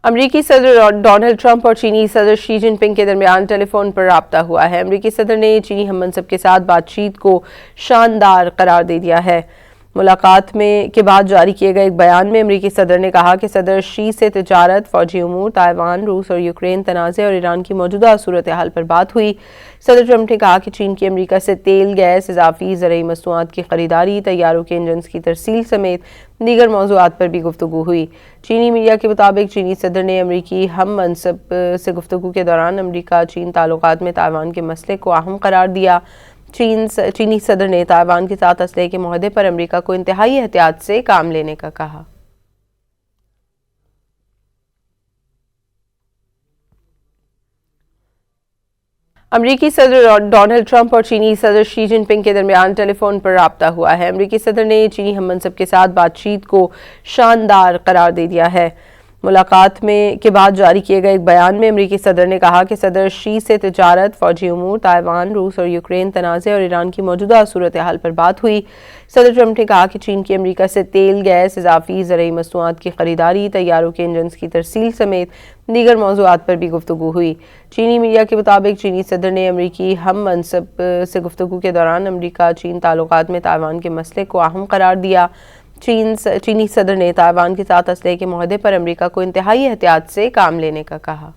امریکی صدر Donald Trump اور چینی صدر شی جن پنگ کے درمیان ٹیلی فون پر رابطہ ہوا ہے۔ امریکی صدر نے چینی ہم منصب کے ساتھ بات چیت کو شاندار قرار دے دیا ہے۔ ملاقات کے بعد جاری کیے گئے ایک بیان میں امریکی صدر نے کہا کہ صدر شی سے تجارت، فوجی امور، تائیوان، روس اور یوکرین تنازع اور ایران کی موجودہ صورتحال پر بات ہوئی۔ صدر ٹرمپ نے کہا کہ چین کی امریکہ سے تیل، گیس، اضافی زرعی مصنوعات کی خریداری، طیاروں کے انجنز کی ترسیل سمیت دیگر موضوعات پر بھی گفتگو ہوئی۔ چینی میڈیا کے مطابق چینی صدر نے امریکی ہم منصب سے گفتگو کے دوران امریکہ چین تعلقات میں تائیوان کے مسئلے کو اہم قرار دیا۔ چینی صدر نے تائیوان کے ساتھ اسلحے کے معاہدے پر امریکہ کو انتہائی احتیاط سے کام لینے کا کہا۔ امریکی صدر ڈونلڈ ٹرمپ اور چینی صدر شی جن پنگ کے درمیان ٹیلی فون پر رابطہ ہوا ہے۔ امریکی صدر نے چینی ہم منصب کے ساتھ بات چیت کو شاندار قرار دے دیا ہے۔ ملاقات کے بعد جاری کیے گئے ایک بیان میں امریکی صدر نے کہا کہ صدر شی سے تجارت، فوجی امور، تائیوان، روس اور یوکرین تنازع اور ایران کی موجودہ صورتحال پر بات ہوئی۔ صدر ٹرمپ نے کہا کہ چین کی امریکہ سے تیل، گیس، اضافی زرعی مصنوعات کی خریداری، طیاروں کے انجنز کی ترسیل سمیت دیگر موضوعات پر بھی گفتگو ہوئی۔ چینی میڈیا کے مطابق چینی صدر نے امریکی ہم منصب سے گفتگو کے دوران امریکہ چین تعلقات میں تائیوان کے مسئلے کو اہم قرار دیا۔ چینی صدر نے تائیوان کے ساتھ اسلحے کے معاہدے پر امریکہ کو انتہائی احتیاط سے کام لینے کا کہا۔